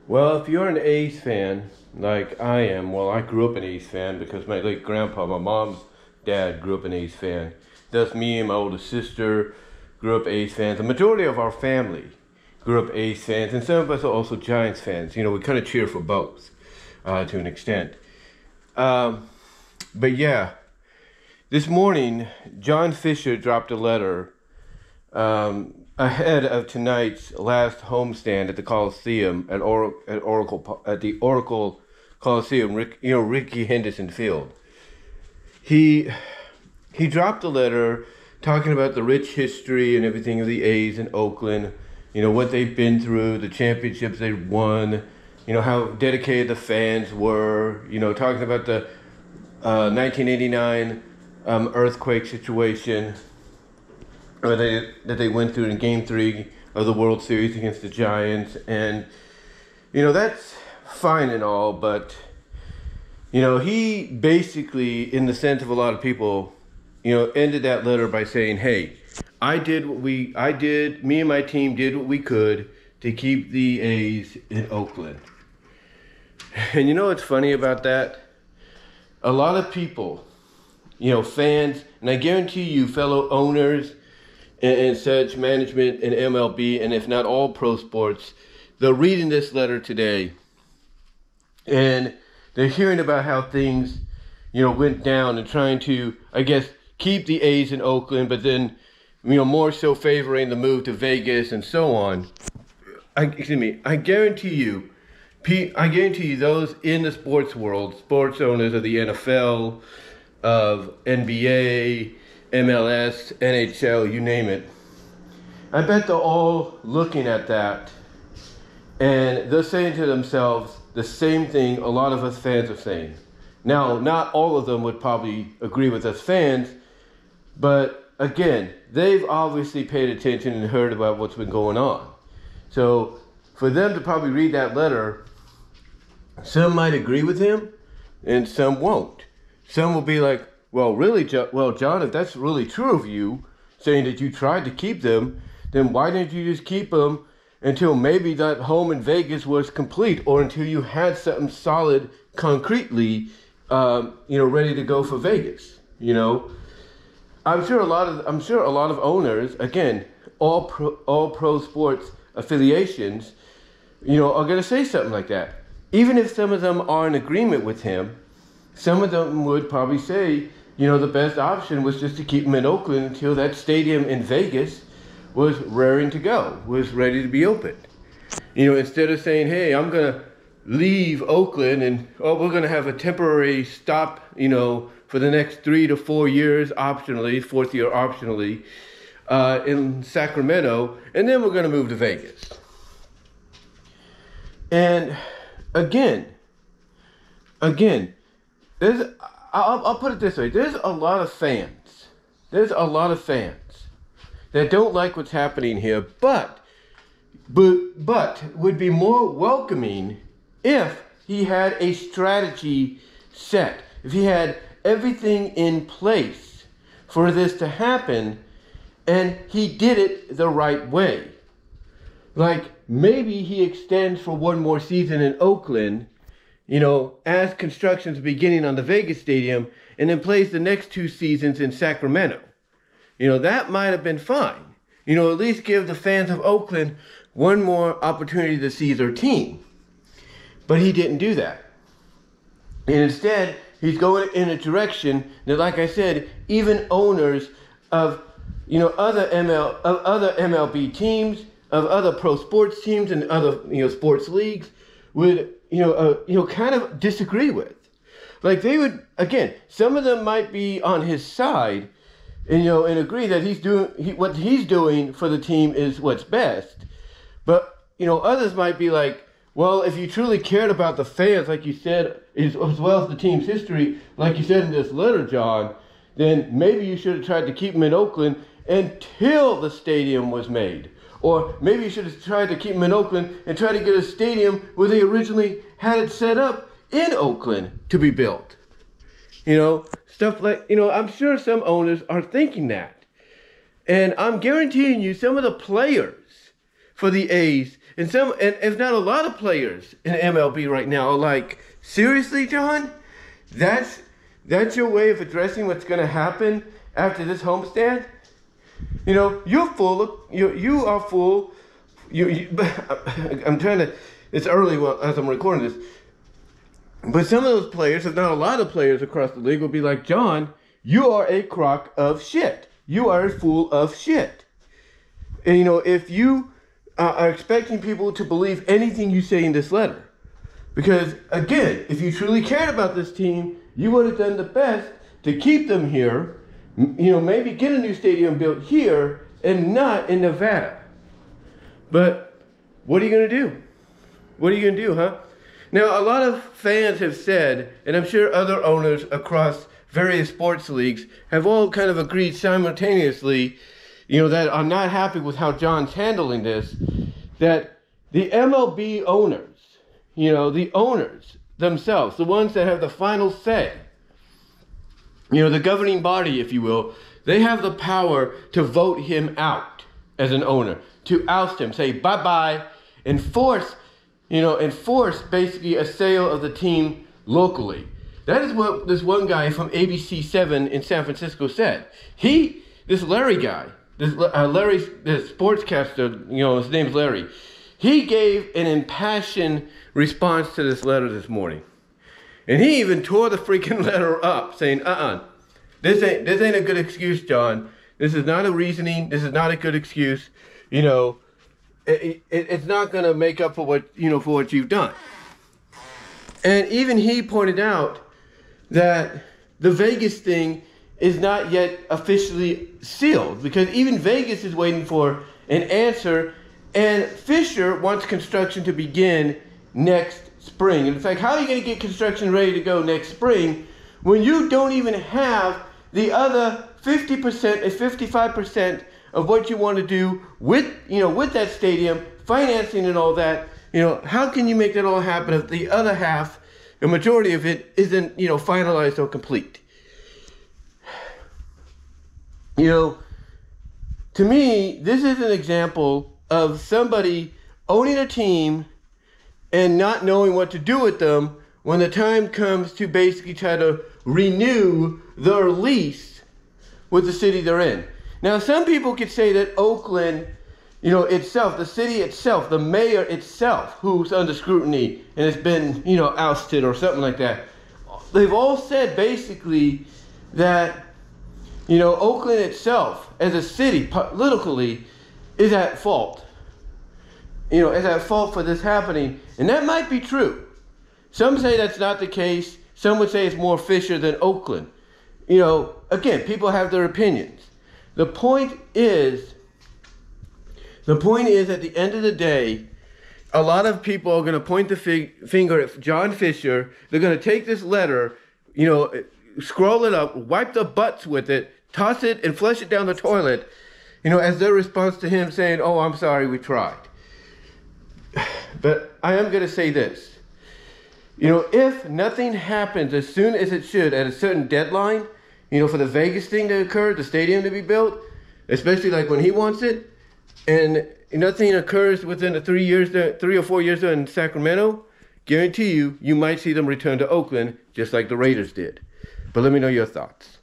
Well, if you're an A's fan, like I am, well, I grew up an A's fan because my late grandpa, my mom's dad, grew up an A's fan. Thus, me and my older sister grew up A's fans. The majority of our family grew up A's fans, and some of us are also Giants fans. We kind of cheer for both to an extent. But yeah, this morning, John Fisher dropped a letter ahead of tonight's last homestand at the Coliseum at the Oracle Coliseum, Ricky Henderson Field. He dropped a letter talking about the rich history and everything of the A's in Oakland, what they've been through, the championships they won, how dedicated the fans were, talking about the 1989 earthquake situation that they went through in Game 3 of the World Series against the Giants. And, that's fine and all, but, he basically, in the sense of a lot of people, ended that letter by saying, hey, me and my team did what we could to keep the A's in Oakland. And what's funny about that? A lot of people, fans, and I guarantee you fellow owners and such, management in MLB, and if not all pro sports, they're reading this letter today, and they're hearing about how things, went down and trying to, I guess, keep the A's in Oakland, but then, more so favoring the move to Vegas and so on. I guarantee you those in the sports world, sports owners of the NFL, of NBA, MLS, NHL, you name it, I bet they're all looking at that and they're saying to themselves the same thing a lot of us fans are saying. Now, not all of them would probably agree with us fans, but again, they've obviously paid attention and heard about what's been going on. So for them to probably read that letter, some might agree with him and some won't. Some will be like, well, John, if that's really true of you, saying that you tried to keep them, then why didn't you just keep them until maybe that home in Vegas was complete, or until you had something solid, concretely, ready to go for Vegas? I'm sure a lot of owners, again, all pro sports affiliations, are going to say something like that. Even if some of them are in agreement with him, some of them would probably say, the best option was just to keep him in Oakland until that stadium in Vegas was raring to go, was ready to be opened. Instead of saying, hey, I'm going to leave Oakland and, we're going to have a temporary stop, for the next 3 to 4 years, optionally, fourth year optionally, in Sacramento, and then we're going to move to Vegas. And again, I'll put it this way. There's a lot of fans that don't like what's happening here, but would be more welcoming if he had a strategy set, if he had everything in place for this to happen, and he did it the right way. Like, maybe he extends for one more season in Oakland, as construction's beginning on the Vegas stadium, and then plays the next 2 seasons in Sacramento. That might have been fine. At least give the fans of Oakland one more opportunity to see their team. But he didn't do that. And instead, he's going in a direction that, like I said, even owners of, other MLB teams, of other pro sports teams and other, sports leagues would, kind of disagree with. Like, they would, again, some of them might be on his side and, and agree that what he's doing for the team is what's best. But, others might be like, well, if you truly cared about the fans, like you said, as well as the team's history, like you said in this letter, John, then maybe you should have tried to keep them in Oakland until the stadium was made. Or maybe you should have tried to keep them in Oakland and try to get a stadium where they originally had it set up in Oakland to be built. Stuff like, I'm sure some owners are thinking that. And I'm guaranteeing you some of the players for the A's and if not a lot of players in MLB right now are like, seriously, John? That's your way of addressing what's going to happen after this homestand? You know, you're full of, you are full, I'm trying to, it's early as I'm recording this, but some of those players, if not a lot of players across the league, will be like, John, you are a crock of shit. You are full of shit. And, you know, if you are expecting people to believe anything you say in this letter, because, again, if you truly cared about this team, you would have done the best to keep them here, you know, maybe get a new stadium built here and not in Nevada. But what are you going to do? What are you going to do, huh? Now, a lot of fans have said, and I'm sure other owners across various sports leagues have all kind of agreed simultaneously, you know, that are not happy with how John's handling this, that the MLB owners, you know, the owners themselves, the ones that have the final say, you know, the governing body, if you will, they have the power to vote him out as an owner, to oust him, say bye-bye, and force basically a sale of the team locally. That is what this one guy from ABC7 in San Francisco said. This Larry guy, this sportscaster, you know, his name's Larry, he gave an impassioned response to this letter this morning. And he even tore the freaking letter up, saying, this ain't a good excuse, John. This is not a reasoning. This is not a good excuse. You know, it's not going to make up for what you've done. And even he pointed out that the Vegas thing is not yet officially sealed, because even Vegas is waiting for an answer, and Fisher wants construction to begin next spring. In fact, how are you going to get construction ready to go next spring when you don't even have the other 50% and 55% of what you want to do with that stadium, financing and all that? You know, how can you make that all happen if the other half, the majority of it, isn't, you know, finalized or complete? You know, to me, this is an example of somebody owning a team and not knowing what to do with them when the time comes to basically try to renew their lease with the city they're in. Now, some people could say that Oakland, you know, itself, the city itself, the mayor itself, who's under scrutiny and has been, you know, ousted or something like that, they've all said basically that, you know, Oakland itself, as a city, politically, is at fault. You know, is at fault for this happening. And that might be true. Some say that's not the case. Some would say it's more Fisher than Oakland. You know, again, people have their opinions. The point is at the end of the day, a lot of people are going to point the finger at John Fisher. They're going to take this letter, you know, scroll it up, wipe the butts with it, toss it and flush it down the toilet, you know, as their response to him saying, oh, I'm sorry, we tried. But I am going to say this. You know, if nothing happens as soon as it should at a certain deadline, you know, for the Vegas thing to occur, the stadium to be built, especially like when he wants it, and nothing occurs within the 3 or 4 years in Sacramento, guarantee you might see them return to Oakland just like the Raiders did. But let me know your thoughts.